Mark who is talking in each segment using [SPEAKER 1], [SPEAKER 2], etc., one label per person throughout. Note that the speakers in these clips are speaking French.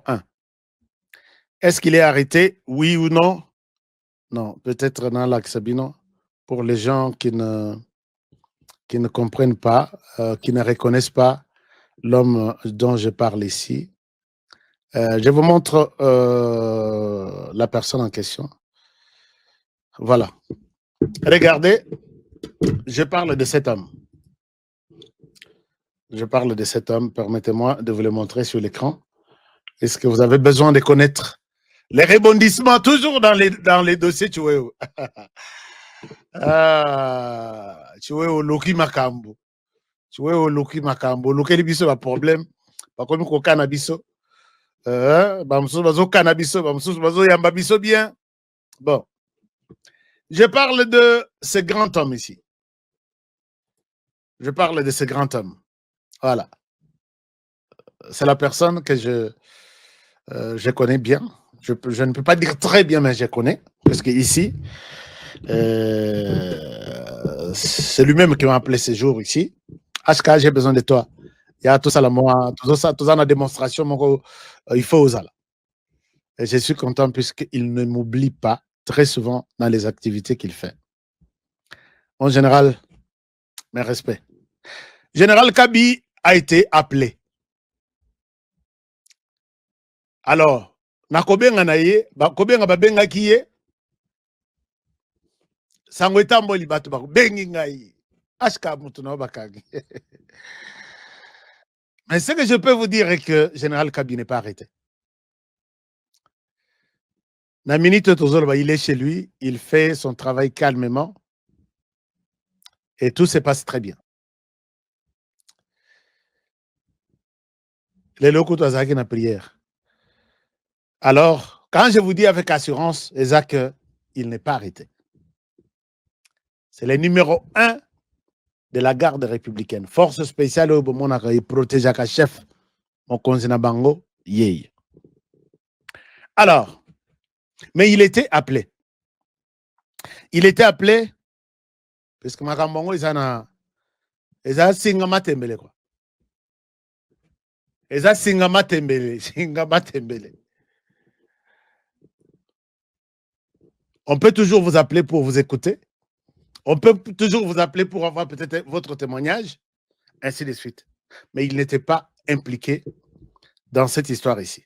[SPEAKER 1] 1. Est-ce qu'il est arrêté, oui ou non? Non, peut-être dans l'Axabino, pour les gens qui ne comprennent pas, qui ne reconnaissent pas l'homme dont je parle ici. Je vous montre la personne en question. Voilà. Regardez, je parle de cet homme. Je parle de cet homme. Permettez-moi de vous le montrer sur l'écran. Est-ce que vous avez besoin de connaître les rebondissements toujours dans les dossiers Chiweo? Chiweo Loki Makambo. Chiweo Loki Makambo. Lokeli biso ba problème. Bakomi kokana biso. Bamsusu bazo kana biso, bamsusu bazo yamba biso bien. Bon. Je parle de ce grand homme ici. Je parle de ce grand homme. Voilà. C'est la personne que je connais bien. Je ne peux pas dire très bien, mais je connais. Parce que ici, c'est lui-même qui m'a appelé ce jour ici. HK, j'ai besoin de toi. Il y a tout ça, moi, tout ça, la démonstration, il faut aux ala. Et je suis content puisqu'il ne m'oublie pas très souvent dans les activités qu'il fait. En général, mes respects. Général Kabi a été appelé. Alors, nakobenga na ye, bakobenga babenga ki ye, sango etamboli bato bakobengi ngai. Ashka mutu na bakangi. Mais ce que je peux vous dire est que Général Kabi n'est pas arrêté. Na minute tozoloba, il est chez lui, il fait son travail calmement et tout se passe très bien. Les locaux tozaki na prière. Alors, quand je vous dis avec assurance, Isaac, il n'est pas arrêté. C'est le numéro 1 de la garde républicaine. Force spéciale au Bomonaka, il protège à chef, mon conseiller Bango, yey. Alors, mais il était appelé. Il était appelé, parce que Makambango, ils ont Singama Tembele, quoi. Ils ont Singama Tembele, Singama Tembele. On peut toujours vous appeler pour vous écouter. On peut toujours vous appeler pour avoir peut-être votre témoignage, ainsi de suite. Mais il n'était pas impliqué dans cette histoire ici.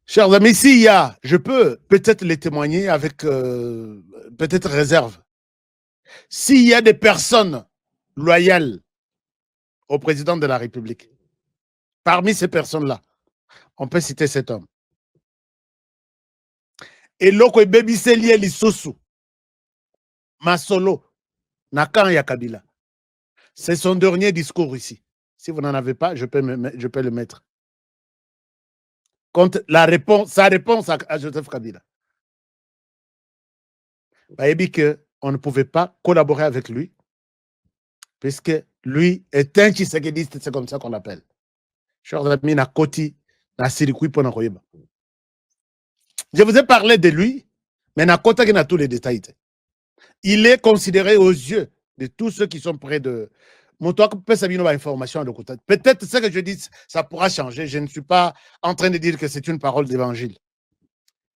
[SPEAKER 1] Chers amis, s'il y a, je peux peut-être les témoigner avec peut-être réserve. S'il y a des personnes loyales au président de la République, parmi ces personnes-là, on peut citer cet homme. Et loko ebebiseli lisusu Masolo Nakan Yakabila. C'est son dernier discours ici. Si vous n'en avez pas, je peux le mettre. Contre sa réponse à Joseph Kabila. On ne pouvait pas collaborer avec lui, puisque lui est un Tshisekediste, c'est comme ça qu'on l'appelle. Chers amis, na koti, na sirikui pona koyeba. Je vous ai parlé de lui, mais na kota qui n'a tous les détails. Il est considéré aux yeux de tous ceux qui sont près de... Peut-être ce que je dis, ça pourra changer. Je ne suis pas en train de dire que c'est une parole d'évangile.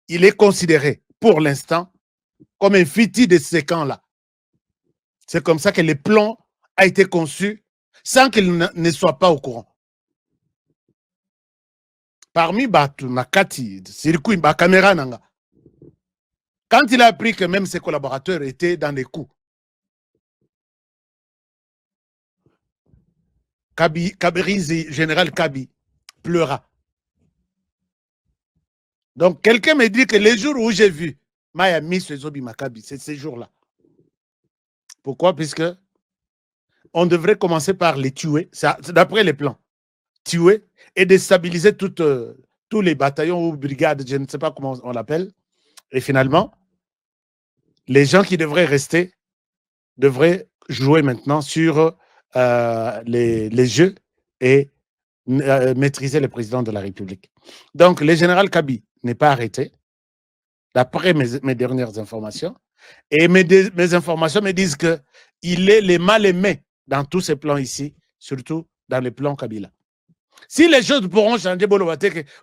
[SPEAKER 1] Il est considéré, pour l'instant, comme un fiti de ces camps-là. C'est comme ça que le plan a été conçu sans qu'il ne soit pas au courant. Parmi Batu, Nakati, Circuit, Bakamera Nanga, quand il a appris que même ses collaborateurs étaient dans des coups, Général Kabi pleura. Donc, quelqu'un me dit que les jours où j'ai vu Maya Zobi Makabi, c'est ces jours-là. Pourquoi? Puisque on devrait commencer par les tuer, c'est d'après les plans. Tuer et déstabiliser tous les bataillons ou brigades, je ne sais pas comment on l'appelle. Et finalement, les gens qui devraient rester devraient jouer maintenant sur les jeux et maîtriser le président de la République. Donc, le général Kabi n'est pas arrêté, d'après mes dernières informations. Et mes informations me disent qu'il est le mal aimé dans tous ces plans ici, surtout dans les plans Kabila. Si les choses pourront changer,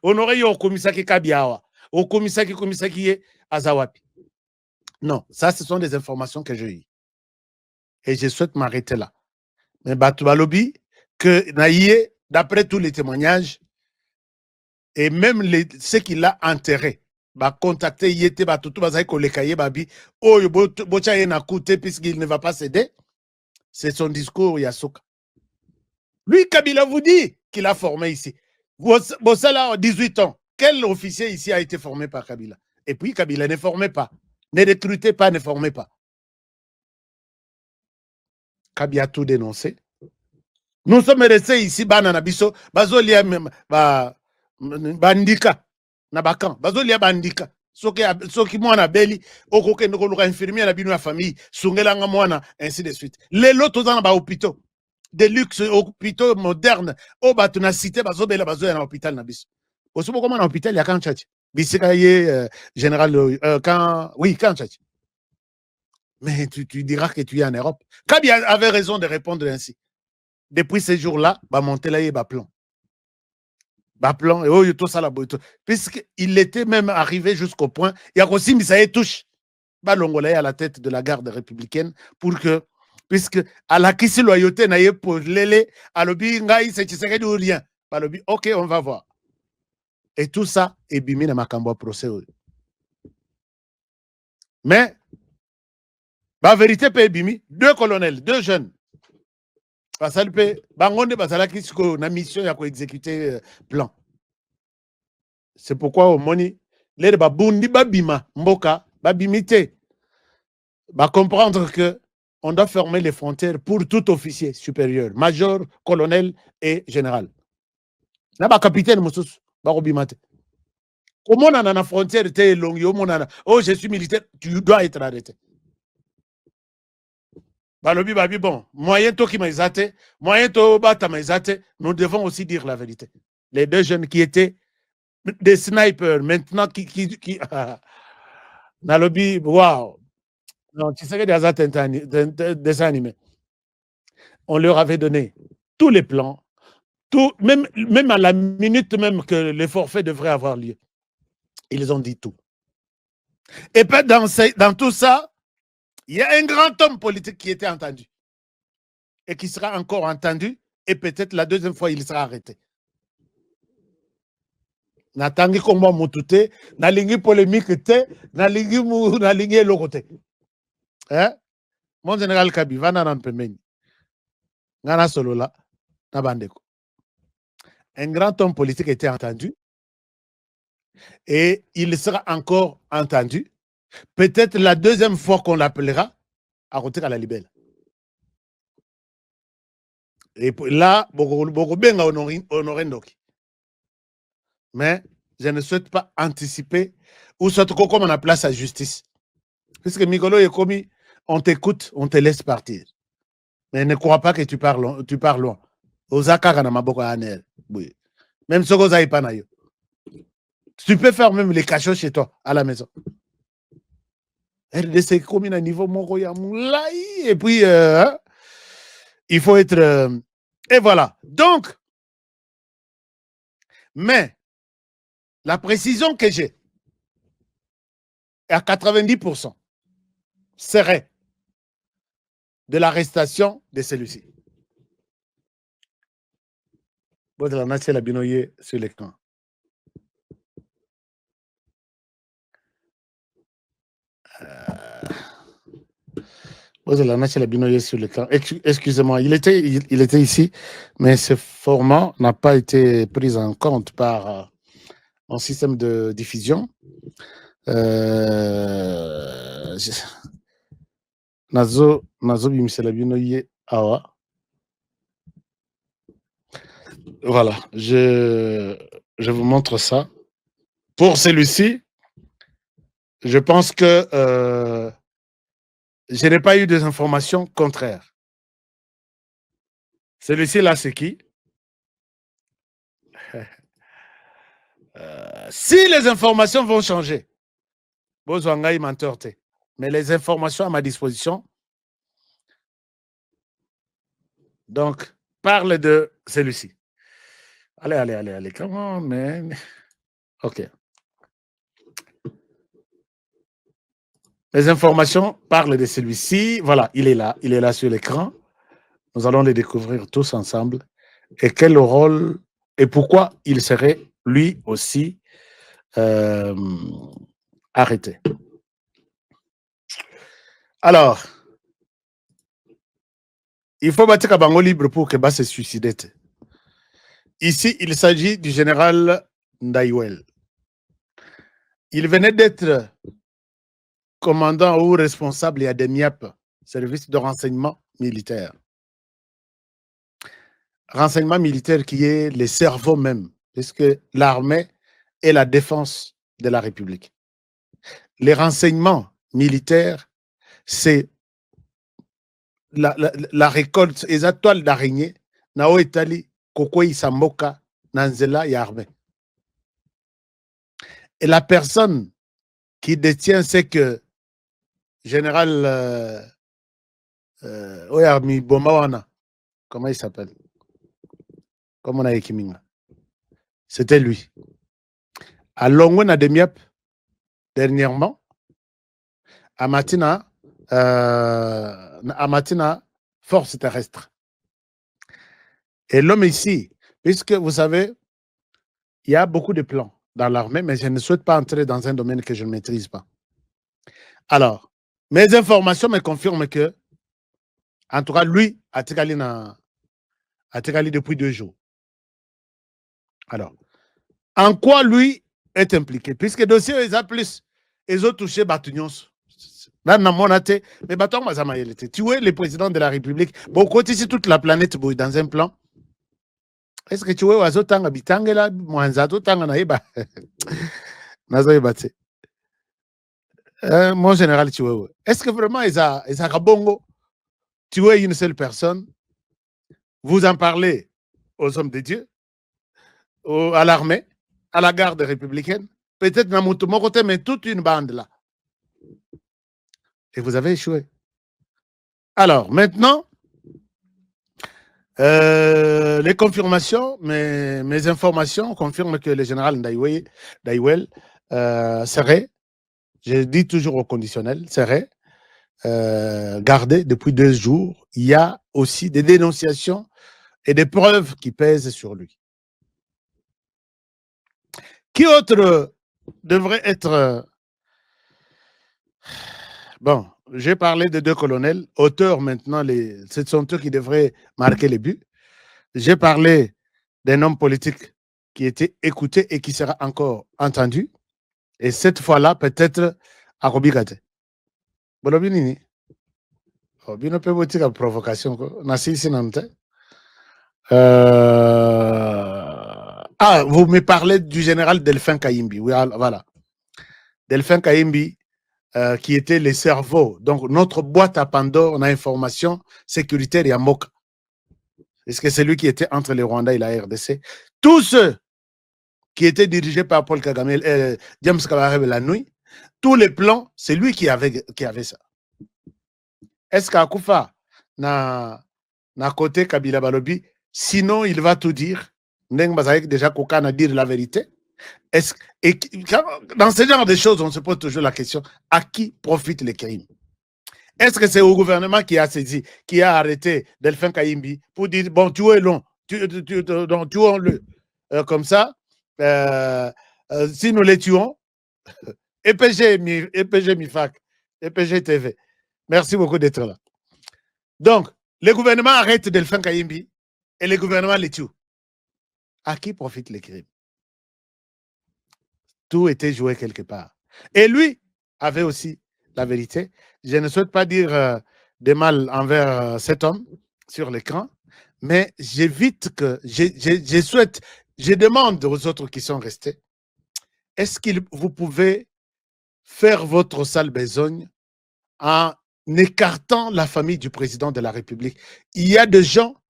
[SPEAKER 1] on aurait eu au Komisaki Kabiawa, au Komisaki Azawapi. Non, ça, ce sont des informations que j'ai eues. Et je souhaite m'arrêter là. Mais Batubalobi, que Naïe, d'après tous les témoignages, et même ceux qui l'ont enterré, contacté Yete Batutu Bazaï Kolekaye Babi, oh, Bocha Yenakute, puisqu'il ne va pas céder, c'est son discours Yasuka. Lui, Kabila vous dit qu'il a formé ici. Bossala a 18 ans. Quel officier ici a été formé par Kabila? Et puis Kabila ne formait pas, ne recrutait pas, ne formait pas. Kabila a tout dénoncé. Nous sommes restés ici, Bananabiso, Bazolia Bandika, Nabakan, Bazolia Bandika. Soki mwana beli, okoke ndoko infirmier na bino ya famille, sungelanga mwana, ainsi de suite. Les lots dans les hôpitaux, de luxe, hôpitaux modernes, au batuna cité, bazobela bazoya na hôpital na biso. Osobo comment na hôpital ya kan tchatch. Bisika ye général quand oui, kan tchatch. Mais tu diras que tu es en Europe. Kabi avait raison de répondre ainsi. Depuis ces jours-là, bah monter là, il y a plan. Plan, et oh, tout ça là, puisqu'il était même arrivé jusqu'au point, il y a aussi Misaïe touche, bah l'ongolais à la tête de la garde républicaine pour que, puisque à la kisi loyauté n'a pour l'élé, à l'obi ngai c'est Tshisekedi ou rien, bah l'obi, ok, on va voir. Et tout ça est bimi na makambo procès. Mais, bah vérité peut bimi, deux colonels, deux jeunes. Na mission ya exécuter plan. C'est pourquoi au moni les babundi babima mboka babimité va comprendre que on doit fermer les frontières pour tout officier supérieur, major, colonel et général. Na ba capitaine mususu ba robimate. Comment on a la frontière te longue oh je suis militaire, tu dois être arrêté. Balobi babi bon, moyen to qui maizate, moyen to bata maizate, nous devons aussi dire la vérité. Les deux jeunes qui étaient des snipers maintenant qui Nalobi, wow. Non, tu sais que des animés. On leur avait donné tous les plans, tout, même à la minute même que les forfaits devraient avoir lieu. Ils ont dit tout. Et puis dans tout ça, il y a un grand homme politique qui était entendu et qui sera encore entendu et peut-être la deuxième fois, il sera arrêté. Natangi komba mutute, nalingi polémique te, nalingi lokote. Hein? Mon général Kabi, vana nampemeni. Ngana solola, nabandeko. Un grand homme politique était entendu et il sera encore entendu. Peut-être la deuxième fois qu'on l'appellera à côté à la libelle. Et là, beaucoup bien honoré Ndoki. Mais je ne souhaite pas anticiper ou soit comme on a place à justice. Puisque Mikolo est commis, on t'écoute, on te laisse partir. Mais ne crois pas que tu parles loin. Osaka oui. Même ce que vous pas naïo. Tu peux faire même les cachots chez toi, à la maison. RDC commis à niveau Moroya Moulaï. Et puis, il faut être. Et voilà. Donc, mais la précision que j'ai à 90% serait de l'arrestation de celui-ci. Votre la la binoye sur l'écran. Sur l'écran. Excusez-moi, il était ici, mais ce format n'a pas été pris en compte par mon système de diffusion. Nazo bimisela binoye awa. Voilà, je vous montre ça. Pour celui-ci, je pense que je n'ai pas eu des informations contraires. Celui-ci là, c'est qui? Si les informations vont changer, mais les informations à ma disposition, donc, parle de celui-ci. Allez. Come on, man. OK. Les informations parlent de celui-ci. Voilà, il est là sur l'écran. Nous allons les découvrir tous ensemble. Et quel rôle et pourquoi il serait lui aussi arrêté. Alors, il faut battre Kabango libre pour que Bas se suicide. Ici, il s'agit du général Ndaïwel. Il venait d'être commandant ou responsable à DEMIAP, service de renseignement militaire. Renseignement militaire qui est le cerveau même, puisque l'armée est la défense de la République. Les renseignements militaires, c'est la récolte, les toiles d'araignée, nao etali, kokoi samboka, nanzela et armée. Et la personne qui détient, c'est que général Oyarmi Bomawana, comment il s'appelle? Comme on a écrit, c'était lui. À Longwen Demiap, dernièrement, à Matina, force terrestre. Et l'homme ici, puisque vous savez, il y a beaucoup de plans dans l'armée, mais je ne souhaite pas entrer dans un domaine que je ne maîtrise pas. Alors, mes informations me confirment que, en tout cas, lui a Tikali depuis 2 jours. Alors, en quoi lui est impliqué? Puisque le dossier est plus, ils ont touché Batunions. Là, mais Baton tu es le président de la République. Bon, côté ici, toute la planète dans un plan. Est-ce que tu es oiseau tanga bitangela, mwanzato tanga naïba? Mon général, tu es. Est-ce que vraiment, ils ont bongo? Tu es une seule personne. Vous en parlez aux hommes de Dieu, à l'armée, à la garde républicaine, peut-être dans mon côté, mais toute une bande là. Et vous avez échoué. Alors, maintenant, les confirmations, mes informations confirment que le général Ndaïwel serait, je dis toujours au conditionnel, serait gardé depuis 2 jours. Il y a aussi des dénonciations et des preuves qui pèsent sur lui. Qui autre devrait être... Bon, j'ai parlé de 2 colonels, auteurs maintenant, ce sont eux qui devraient marquer les buts. J'ai parlé d'un homme politique qui était écouté et qui sera encore entendu. Et cette fois-là, peut-être à Robigate. Bolobinini. Bino peut vous dire provocation. Ah, vous me parlez du général Delphin Kayimbi. Oui, voilà. Delphin Kayimbi, qui était le cerveau. Donc, notre boîte à Pandore, on a information sécuritaire et à Moka. Est-ce que c'est lui qui était entre le Rwanda et la RDC? Tous ceux qui étaient dirigés par Paul Kagame, James Kabarebe la nuit, tous les plans, c'est lui qui avait ça. Est-ce qu'Akoufa na côté Kabila Balobi, sinon il va tout dire, déjà Koka na dire la vérité? Et dans ce genre de choses, on se pose toujours la question, à qui profitent les crimes? Est-ce que c'est au gouvernement qui a saisi, qui a arrêté Delphin Kayimbi pour dire, bon, tuez-le, tuons-le. Comme ça, si nous les tuons, EPG MIFAC, EPG TV, merci beaucoup d'être là. Donc, le gouvernement arrête Delphin Kayimbi et le gouvernement les tue. À qui profitent les crimes? Tout était joué quelque part. Et lui avait aussi la vérité. Je ne souhaite pas dire de mal envers cet homme sur l'écran, mais j'évite que, je demande aux autres qui sont restés, est-ce que vous pouvez faire votre sale besogne en écartant la famille du président de la République? Il y a des gens,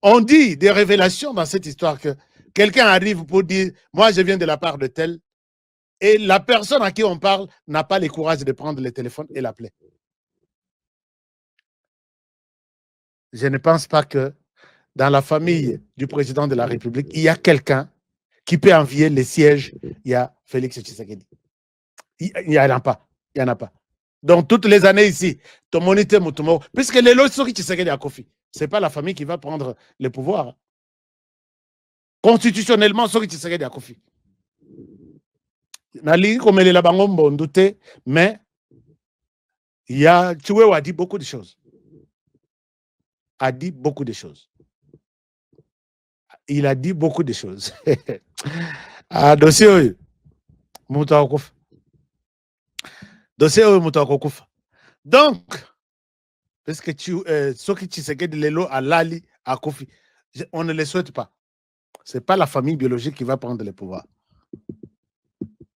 [SPEAKER 1] on dit des révélations dans cette histoire que quelqu'un arrive pour dire, moi je viens de la part de tel, et la personne à qui on parle n'a pas le courage de prendre le téléphone et l'appeler. Je ne pense pas que dans la famille du président de la République, il y a quelqu'un qui peut envier les sièges, il y a Félix Tshisekedi. Il n'y en a pas. Il n'y en a pas. Donc, toutes les années ici, puisque les lois sont qui Tshisekedi à Kofi, ce n'est pas la famille qui va prendre le pouvoir. Constitutionnellement, ce qui Tshisekedi à Kofi. Mais il y a Chiwewe a dit beaucoup de choses. Il a dit beaucoup de choses. Dossier Moutakouf. Dossier Moutakouf. Donc, parce que ceux qui Tshisekedi Lelo à Lali, à Kofi, on ne les souhaite pas. Ce n'est pas la famille biologique qui va prendre le pouvoir.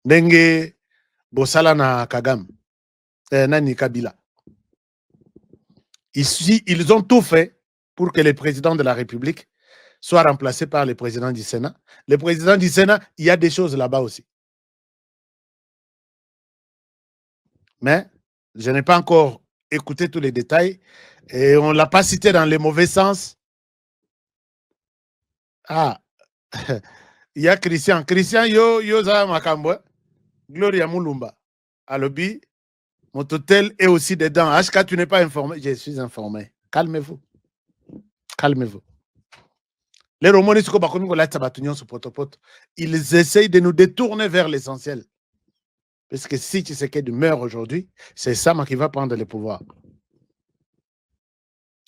[SPEAKER 1] Dengue, Bosala na Kagame, Nani Kabila. Ici, ils ont tout fait pour que le président de la République soit remplacé par le président du Sénat. Le président du Sénat, il y a des choses là-bas aussi. Mais je n'ai pas encore écouté tous les détails et on ne l'a pas cité dans le mauvais sens. Ah, il y a Christian. Christian, yo za makambo. Gloria Mulumba. Alobi, mon hôtel est aussi dedans. HK, tu n'es pas informé. Je suis informé. Calmez-vous. Calmez-vous. Les Romans, ils essayent de nous détourner vers l'essentiel. Parce que si Tshisekedi meurt aujourd'hui, c'est Sama qui va prendre le pouvoir.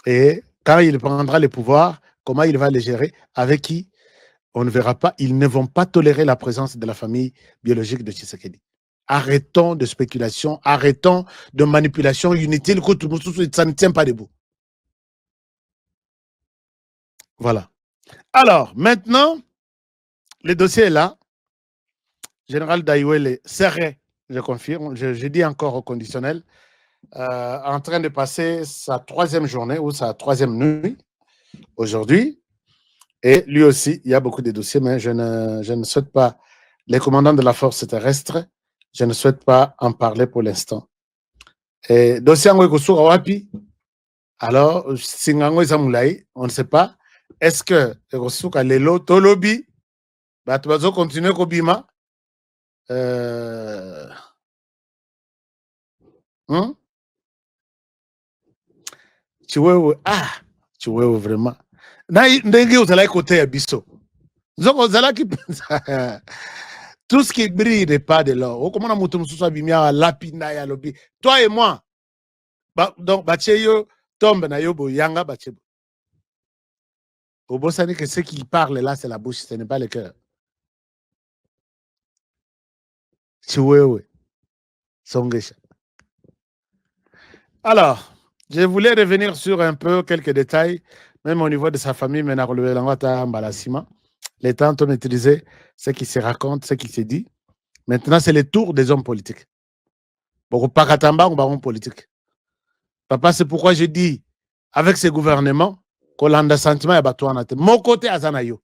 [SPEAKER 1] Et quand il prendra le pouvoir, comment il va le gérer? Avec qui? On ne verra pas. Ils ne vont pas tolérer la présence de la famille biologique de Tshisekedi. Arrêtons de spéculation, arrêtons de manipulation inutile, ça ne tient pas debout. Voilà. Alors, maintenant, le dossier est là. Général Daiwele serré, je confirme, je dis encore au conditionnel, en train de passer sa 3e journée ou sa 3e nuit aujourd'hui. Et lui aussi, il y a beaucoup de dossiers, mais je ne souhaite pas, les commandants de la force terrestre, je ne souhaite pas en parler pour l'instant. Et dossier Ngoekosura Wapi, alors, Singango Zamulai, on ne sait pas. Est-ce que Ngoekosura Lelo Tolobi, Batubazo continue Kobima? Chiwewe, Chiwewe vraiment. Ndenge ozala côté ya biso. Zoko ozala ki tout ce qui brille n'est pas de l'or. Comment on a monté mususu abimia lapina ya lobi. Toi et moi. Donc bacheyo tombe na yobo yanga bachebo. Obosani que ce qui parle là c'est la bouche, ce n'est pas le cœur. Chiwewe. Songesha. Alors, je voulais revenir sur un peu quelques détails, même au niveau de sa famille, mais les temps ont maîtrisé ce qui se raconte, ce qui se dit. Maintenant, c'est le tour des hommes politiques. Beaucoup pakatamba ou baron politique. Papa, c'est pourquoi je dis, avec ces gouvernements, qu'on a un sentiment à batouanate. Mon côté, Azanayo.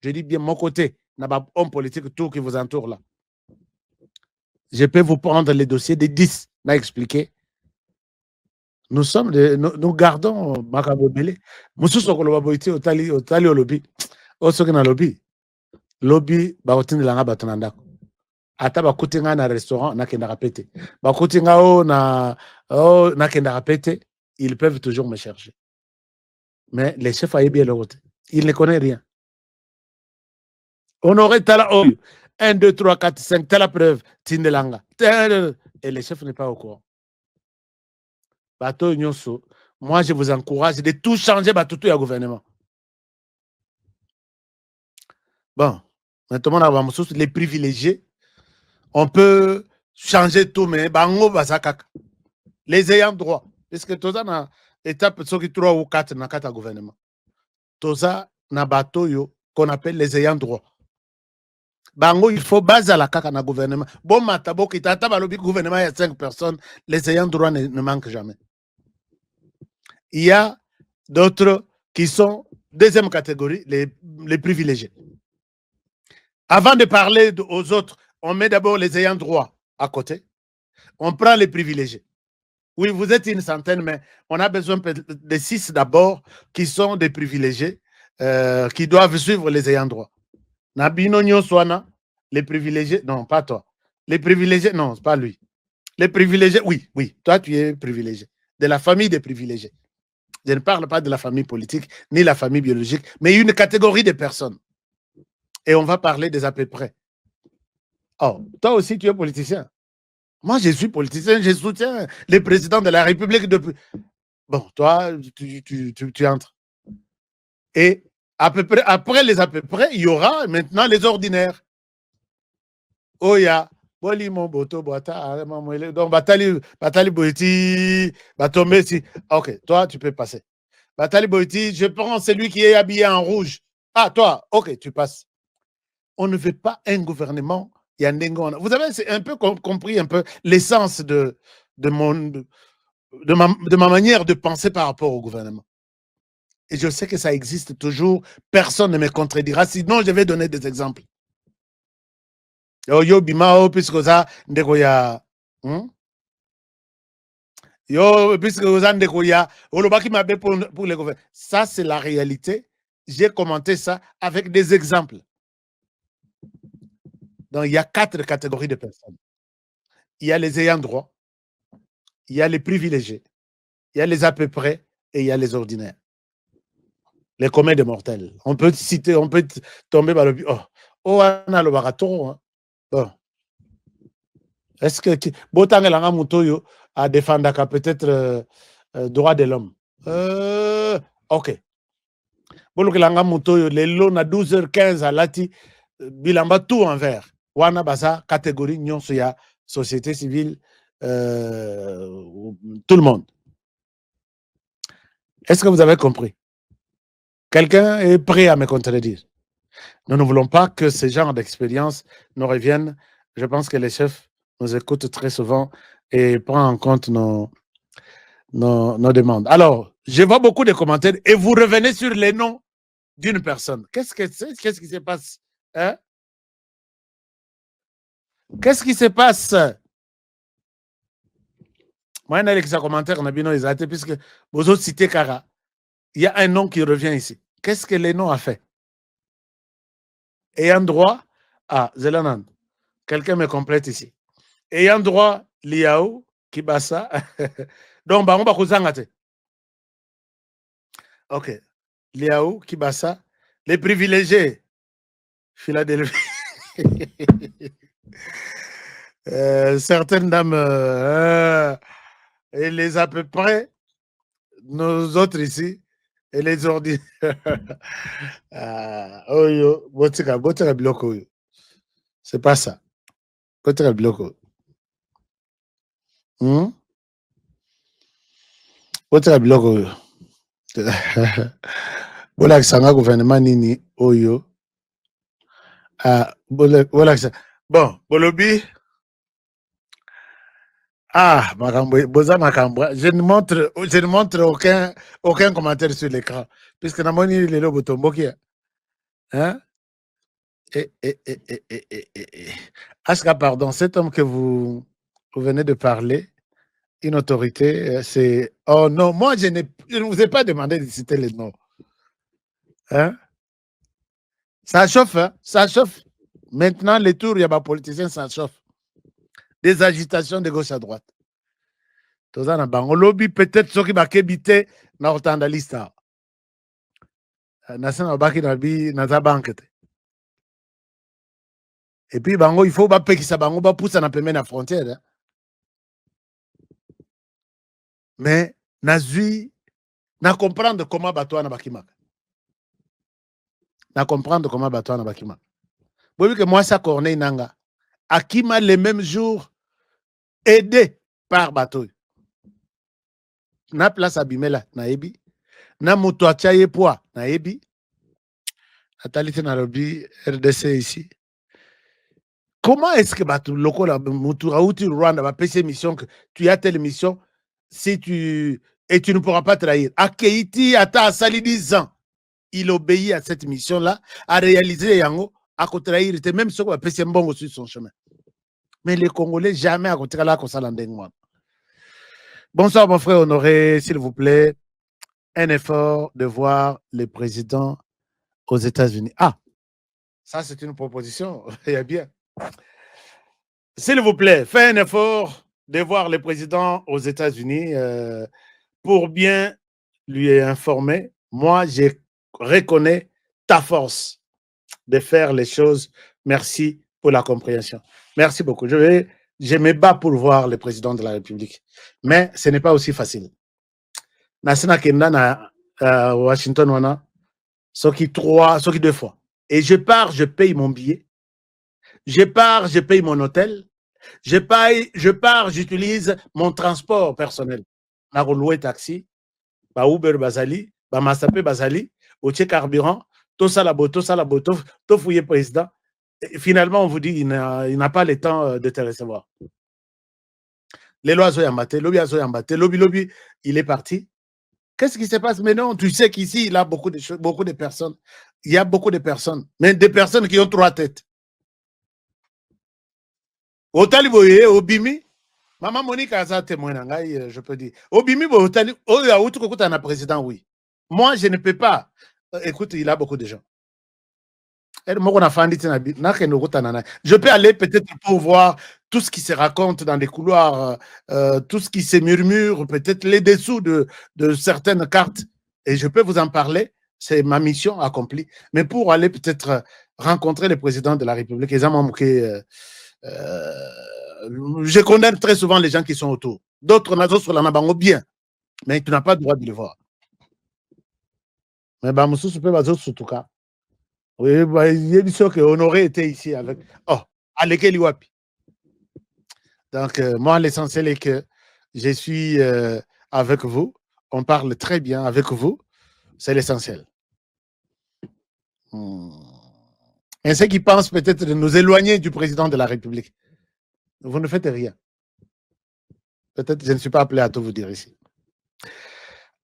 [SPEAKER 1] Je dis bien mon côté, n'a pas homme politique, tout qui vous entoure là. Je peux vous prendre les dossiers des 10, m'a expliqué. Nous sommes, nous gardons Makabobele. Moussousou Kolobaboiti, Otali au lobby. Osoki na lobby. Lobby, baotini langa batonandako. Ata bakuti nga na restaurant, na kenda rapete. Bakuti nga na kenda rapete, ils peuvent toujours me chercher. Mais les chefs aient bien le côté. Ils ne connaissent rien. On aurait tala 1, 2, 3, 4, 5, telle preuve, Tindelanga. Et les chefs n'est pas au courant. Bateau Nyonso, moi je vous encourage de tout changer, tout le gouvernement. Bon, maintenant, les privilégiés, on peut changer tout, mais les ayants droit. Parce que tout ça, na étape 3 ou 4 dans le gouvernement. Tout ça, na bateau qu'on appelle les ayants droit. Bango, il faut baser la caca dans le gouvernement. Bon, matabo, qui t'a le gouvernement, il y a 5 personnes, les ayants droit ne manquent jamais. Il y a d'autres qui sont deuxième catégorie, les privilégiés. Avant de parler aux autres, on met d'abord les ayants droit à côté. On prend les privilégiés. Oui, vous êtes une centaine, mais on a besoin de 6 d'abord qui sont des privilégiés. qui doivent suivre les ayants droit. Nabino Nyoswana, les privilégiés, non, pas toi. Les privilégiés, non, c'est pas lui. Les privilégiés, oui, oui, toi tu es privilégié. De la famille des privilégiés. Je ne parle pas de la famille politique, ni la famille biologique, mais une catégorie de personnes. Et on va parler des à peu près. Oh, toi aussi tu es politicien. Moi, je suis politicien, je soutiens les présidents de la République depuis. Bon, toi, tu entres. Et à peu près, après les à peu près, il y aura maintenant les ordinaires. Oya, Boli mon boto boata, donc Batali Boiti, Batomesi. Ok, toi, tu peux passer. Batali Boiti, je prends celui qui est habillé en rouge. Ah, toi, ok, tu passes. On ne veut pas un gouvernement. Vous avez un peu compris un peu l'essence de ma manière de penser par rapport au gouvernement. Et je sais que ça existe toujours. Personne ne me contredira. Sinon, je vais donner des exemples. Yo bimao puisque ça ndeko ya yo puisque ça ndeko ya olobaki mabe pour les gouvernements. Ça c'est la réalité. J'ai commenté ça avec des exemples. Donc il y a 4 catégories de personnes. Il y a les ayants droit, il y a les privilégiés, il y a les à peu près et il y a les ordinaires. Les communs des mortels. On peut citer, on peut tomber par le oh on a le baraton. Bon. Est-ce que Botangelanga Mutoyo a défendu peut-être droit de l'homme? Ok. Bolokelanga Mutoyo, les lots à 12h15 à Lati, bilamba tout en vert. Wana basa catégorie nyonso ya société civile, tout le monde. Est-ce que vous avez compris? Quelqu'un est prêt à me contredire? Nous ne voulons pas que ce genre d'expérience nous reviennent. Je pense que les chefs nous écoutent très souvent et prennent en compte nos demandes. Alors, je vois beaucoup de commentaires et vous revenez sur les noms d'une personne. Qu'est-ce qui se passe? Hein? Qu'est-ce qui se passe? Moi, il y a un commentaire, puisque vous autres citez Kara. Il y a un nom qui revient ici. Qu'est-ce que les noms a fait? Ayant droit à Zelanan. Quelqu'un me complète ici. Ayant droit, Liao, Kibasa. Donc, on va vous ok. Liao, Kibasa. Les privilégiés. Philadelphie. Certaines dames, et les à peu près, nos autres ici, et les ordinaires. C'est pas ça. Botika Biloko. Botika Biloko. Bola Kisanga gouvernement nini Oyo. Bon, Bolobi. Ah, Boza Makambwa. Je ne montre aucun commentaire sur l'écran. Puisque Namoni le lobo tomboki. Hein? Aska, pardon, cet homme que vous venez de parler, une autorité, c'est... Oh non, moi, je ne vous ai pas demandé de citer les noms. Hein? Ça chauffe, hein? Ça chauffe. Maintenant, les tours, il y a des politiciens, ça chauffe. Des agitations de gauche à droite. Tozana bango lobby peut-être ceux qui va kébiter na otanda lista. Nasana baki na bi na za banque. Et puis bango il faut ba pekisa bango ba poussa na pembeni na frontière. Hein? Mais nazui na comprendre comment bato na bakimaka. Na comprendre comment bato na bakimaka. Vous voyez que moi ça Corneille Nanga Akima les mêmes jours aidé par bateau. Na place abimela na ebi na muto achaye poa na ebi atalite na lobby RDC ici. Comment est-ce que bato loko la mutu rauti Rwanda va payer mission que tu as telle mission si tu et tu ne pourras pas trahir. Akeiti ata sali 10 ans. Il obéit à cette mission là à réaliser yango à trahir même ce qu'on va payer mbongo sur son chemin. Mais les Congolais jamais à côté là comme ça l'endengwa. Bonsoir mon frère Honoré, s'il vous plaît. Un effort de voir le président aux États-Unis. Ah, ça c'est une proposition. Il y a bien. S'il vous plaît, faites un effort de voir le président aux États-Unis pour bien lui informer. Moi, je reconnais ta force de faire les choses. Merci pour la compréhension. Merci beaucoup. Je me bats pour voir le président de la République. Mais ce n'est pas aussi facile. Nasina Kenda na Washington, wana, ce qui 2 fois. Et je pars, je paye mon billet. Je pars, je paye mon hôtel. Je pars, j'utilise mon transport personnel. Na louer taxi, ba Uber Bazali, ba Massapé Bazali, au carburant, tout ça la boto, tout fouillé président. Et finalement, on vous dit, il n'a pas le temps de te recevoir. Les lois sont yambaté, lobby, il est parti. Qu'est-ce qui se passe maintenant? Tu sais qu'ici, il y a beaucoup de personnes. Il y a beaucoup de personnes, mais des personnes qui ont 3 têtes. Au Taliboye, au Bimi, Maman Monique a ça témoin, je peux dire. Au Bimi, au Taliboye, au président, oui. Moi, je ne peux pas. Écoute, il y a beaucoup de gens. Je peux aller peut-être pour voir tout ce qui se raconte dans les couloirs, tout ce qui se murmure, peut-être les dessous de certaines cartes. Et je peux vous en parler. C'est ma mission accomplie. Mais pour aller peut-être rencontrer le président de la République, je condamne très souvent les gens qui sont autour. D'autres nations sur la nabango bien, mais tu n'as pas le droit de le voir. Mais Bamousou peut pas en tout cas. Oui, il est sûr qu'Honoré était ici avec. Oh, Aleke Liwapi. Donc, moi, l'essentiel est que je suis avec vous. On parle très bien avec vous. C'est l'essentiel. Et ceux qui pensent peut-être de nous éloigner du président de la République, vous ne faites rien. Peut-être je ne suis pas appelé à tout vous dire ici.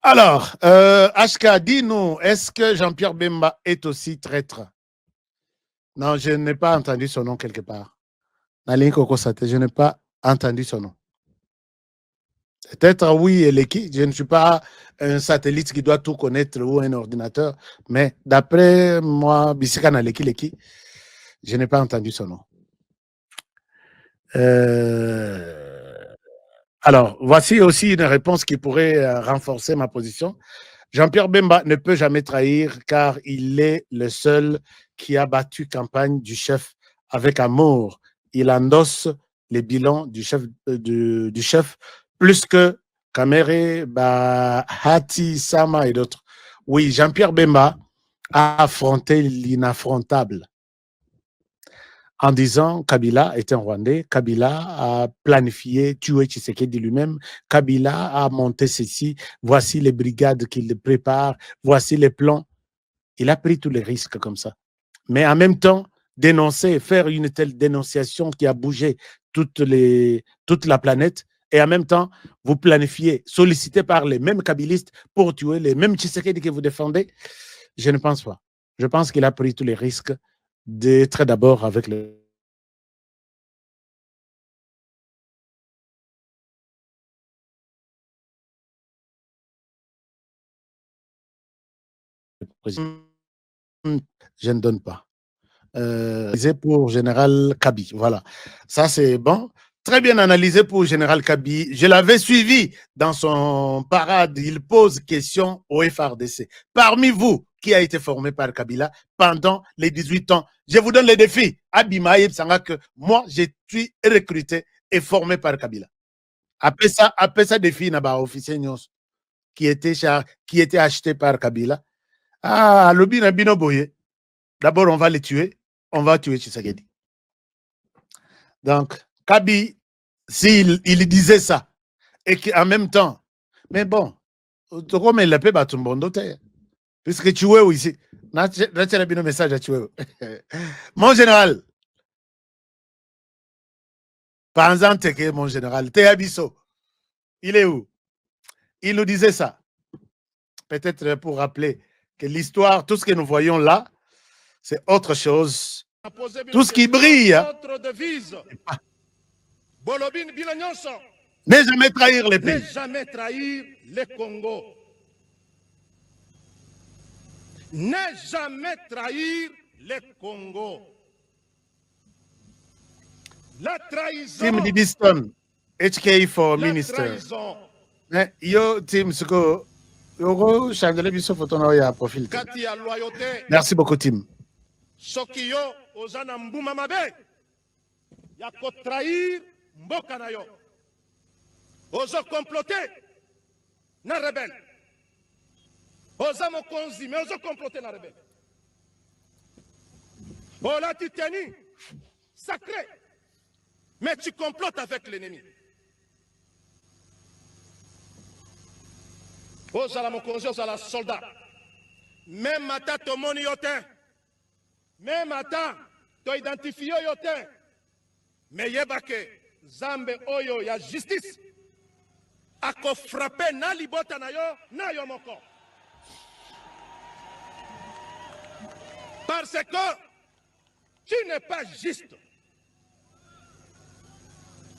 [SPEAKER 1] Alors, HK, dis-nous, est-ce que Jean-Pierre Bemba est aussi traître? Non, je n'ai pas entendu son nom quelque part. Je n'ai pas entendu son nom. Peut-être oui, Eleki, je ne suis pas un satellite qui doit tout connaître ou un ordinateur, mais d'après moi, Bisikana Leki, je n'ai pas entendu son nom. Alors, voici aussi une réponse qui pourrait renforcer ma position. Jean-Pierre Bemba ne peut jamais trahir car il est le seul qui a battu campagne du chef avec amour. Il endosse les bilans du chef, du chef plus que Kamere, Hati, Sama et d'autres. Oui, Jean-Pierre Bemba a affronté l'inaffrontable en disant Kabila est un Rwandais, Kabila a planifié, tué Tshisekedi lui-même, Kabila a monté ceci, voici les brigades qu'il prépare, voici les plans. Il a pris tous les risques comme ça. Mais en même temps, dénoncer, faire une telle dénonciation qui a bougé toute la planète, et en même temps, vous planifiez, sollicité par les mêmes kabilistes pour tuer les mêmes Tshisekedi que vous défendez, je ne pense pas. Je pense qu'il a pris tous les risques d'être d'abord avec le président. Je ne donne pas. C'est pour Général Kabi. Voilà. Ça, c'est bon. Très bien analysé pour Général Kabi. Je l'avais suivi dans son parade. Il pose question au FRDC. Parmi vous, qui a été formé par Kabila pendant les 18 ans, je vous donne les défis. Abima Sanga que moi, je suis recruté et formé par Kabila. Après ça défi, n'a officier qui était acheté par Kabila. Ah, Lobi Nabino Boye. D'abord, on va les tuer. On va tuer Tshisekedi. Donc, Kabi, s'il disait ça, et qu'en même temps, mais bon, comme il l'appelle Batumbondo, puisque tu es ici, un message à tuer. Mon général, pensant que mon général, Théabiso, il est où? Il nous disait ça. Peut-être pour rappeler que l'histoire, tout ce que nous voyons là, c'est autre chose. Tout ce qui brille, ne jamais trahir les pays.
[SPEAKER 2] Ne jamais trahir le Congo. Ne jamais trahir le Congo. La trahison.
[SPEAKER 1] Tim Didiston, HK for
[SPEAKER 2] La
[SPEAKER 1] minister.
[SPEAKER 2] trahison.
[SPEAKER 1] Yo, Tim, ce que. Yo, changer biso photo na ya profil.
[SPEAKER 2] Kati ya loyauté.
[SPEAKER 1] Merci beaucoup, Tim.
[SPEAKER 2] Soki yo ozana mbuma mabe. Ya ko trahir mboka na yo. Ozo comploter na rebelle. Oza mokonzi, mais ozo comploter na rebelle. Ola tu tenu sacré. Mais tu complotes avec l'ennemi. Ozala mokonzi, ozala soldat. Même ata tomoni yote. Même ata to identifie yote. Mais yebake zambe oyo ya justice. Ako frappé na libota na yo moko. Parce que tu n'es pas juste.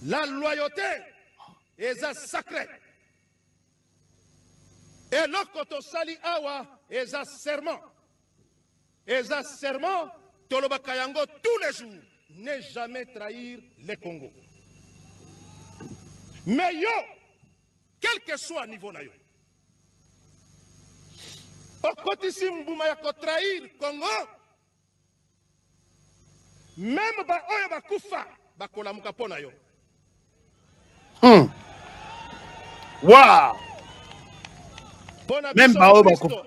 [SPEAKER 2] La loyauté est sacrée. Et l'okoto sali awa est un serment. Et un serment, tolobakayango tous les jours. Ne jamais trahir le Congo. Mais yo, quel que soit le niveau na yo, okotisi mbuma ya ko trahir Congo, même ba oyo bakufa bakolamuka pona yo.
[SPEAKER 1] Wow! Même ba oyo bakufa.